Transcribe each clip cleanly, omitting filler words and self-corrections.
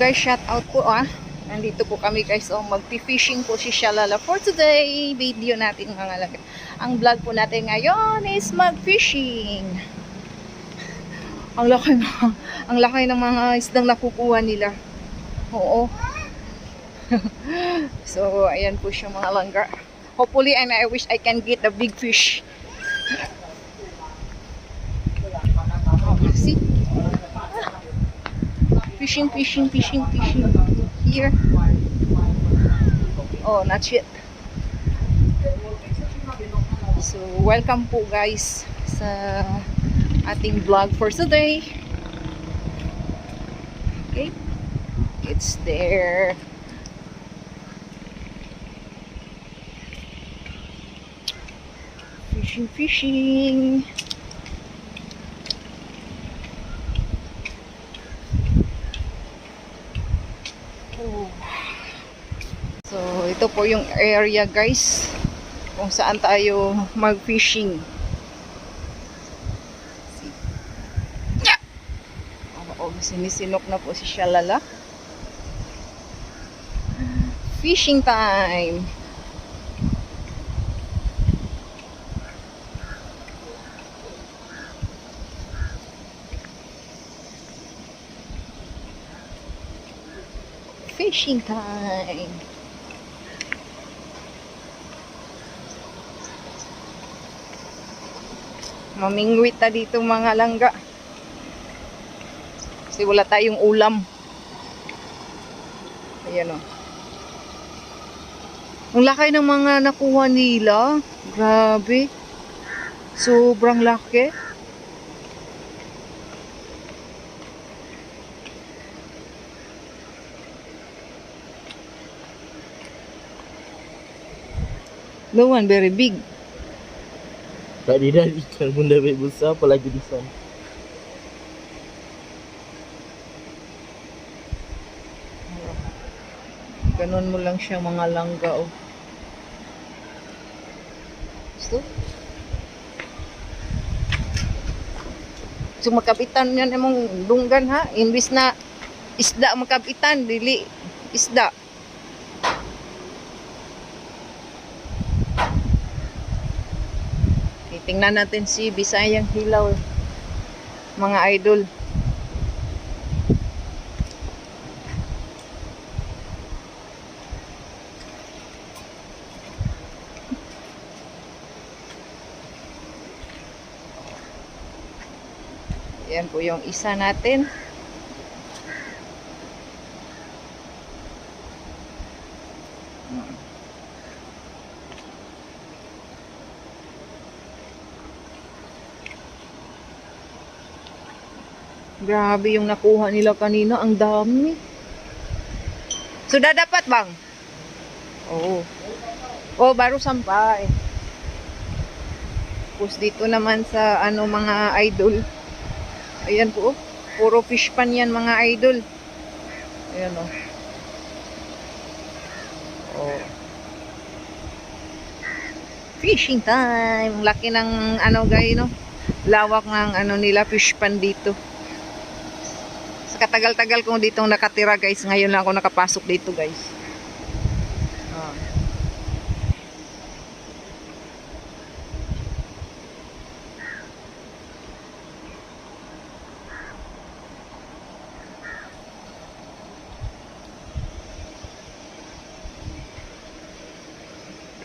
guys, shout out po Nandito po kami guys, magpi-fishing po si Shalala for today. Video natin mga lagay. Ang vlog po natin ngayon is mag-fishing. Ang laki ng mga isdang nakukuha nila. Oo. So, ayan po siya mga langga. Hopefully, and I wish I can get a big fish. See? Fishing here. Oh, not yet. So, welcome po guys sa ating vlog for today. Okay, it's there. Fishing. So, ito po yung area guys kung saan tayo mag-fishing. Sinisinok na po si Shalala. Fishing time. Fishing time. Mamingwit ta dito mga langga. Kasi wala tayong ulam. Ayan o. Ang laki ng mga nakuha nila. Grabe. Sobrang laki. The one very big. Tak ada ikan pun dah besar, apalagi di sana. Ganon mo lang siya mga langga oh. Gusto? So makapitan yan emong dunggan ha. Imbis na isda makapitan, dili isda. Tingnan natin si Bisayang Hilaw mga idol. Yan po yung isa natin. Grabe yung nakuha nila kanina. Ang dami. So, dapat bang? Oo. Oh, baro sampay. Tapos dito naman sa ano mga idol. Ayan po. Puro fish pan yan mga idol. Ayan o. Oh. Fishing time. Laki ng ano guys no. Lawak ng ano nila fish pan dito. Katagal-tagal kong ditong nakatira guys. Ngayon lang ako nakapasok dito guys.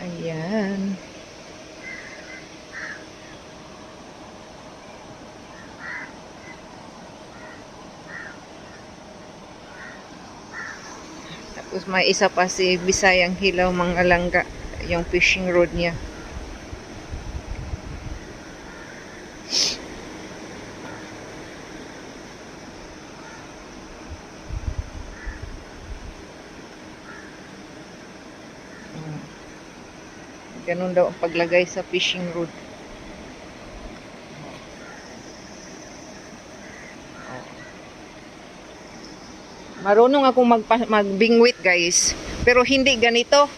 Ayan. Tapos may isa pa si Bisayang Hilaw mga langga, yung fishing rod niya. Ganun daw ang paglagay sa fishing rod. Marunong akong magbingwit guys. Pero hindi ganito.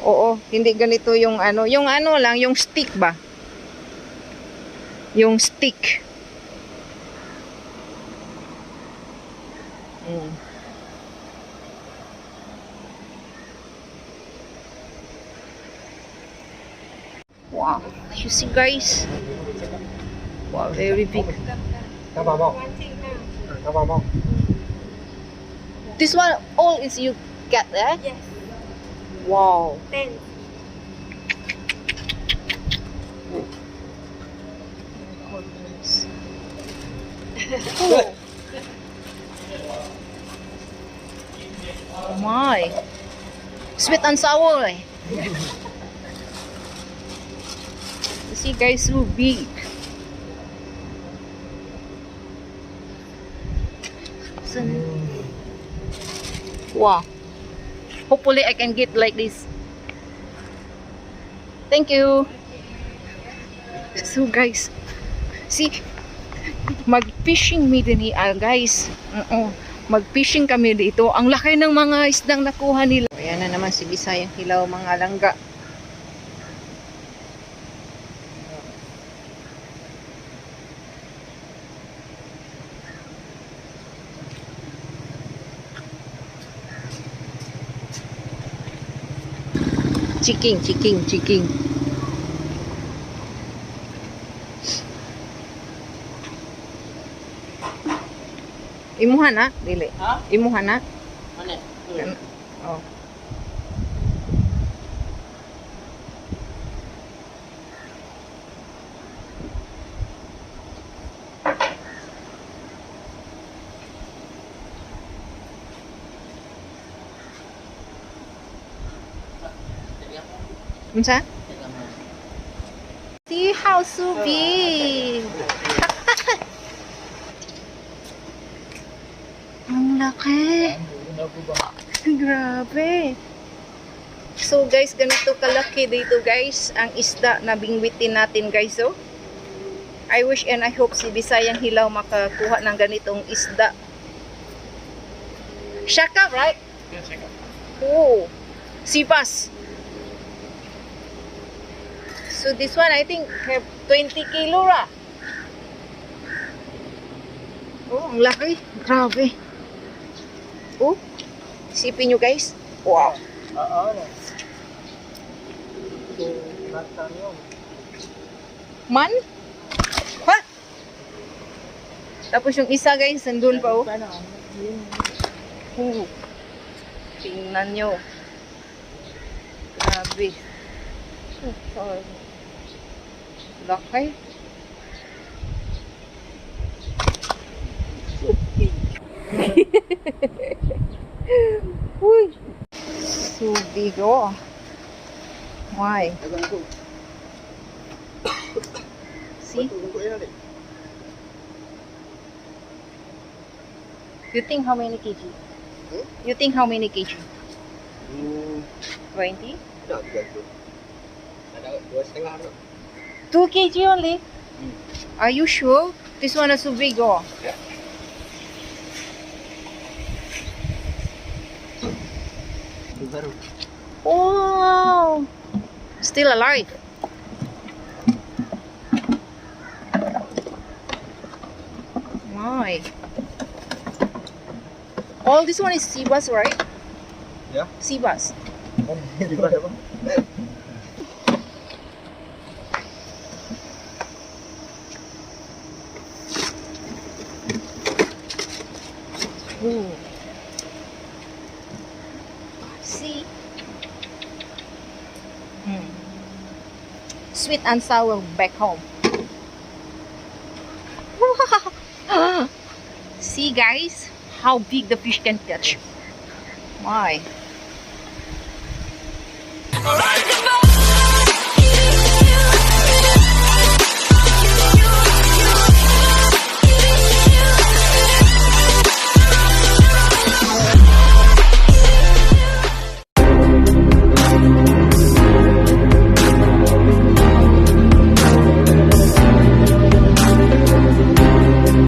Oo, hindi ganito yung ano. Yung ano lang, yung stick ba? Yung stick. Mm. Wow, you see guys? Wow, very big. This one all is you get, eh? Yes. Wow. 10. Oh. Oh my. Sweet and sour. Eh. You see guys, so big. Wow. Hopefully I can get like this. Thank you. So guys, see, mag-fishing me din guys. Mag-fishing kami dito. Ang laki ng mga isdang nakuha nila. Ayan na naman si Bisayang Hilaw, mga langga. Chiking. Imuhan na? Dili. Ha? Imuhan na? Mana? Oh. Unsa? See how so big. Ang laki. Grabe. So guys, ganito kalaki dito guys ang isda na bingwitin natin guys. So I wish and I hope si Bisayang Hilaw makakuha ng ganitong isda. Shaka, right? Yes, I got. Oh, sibas. So this one I think have 20 kilo ra. Oh, ang laki. Grabe. Oh, isipin nyo guys. Wow. Oo. So, nasa yun. Man? Ha? Tapos yung isa guys, nandun pa oh. Oh. Tingnan nyo. Grabe. Oh, sorry. Laki. Uy. So big oh. Why? See? You think how many kg? You think how many kg? 20? 2 kg only? Are you sure? This one is so big oh. Yeah. Wow! Still alive. My. All this one is sea bass, right? Yeah. Sea bass. Di ba naman? Ooh. See? Sweet and sour back home. See guys, how big the fish can catch. My.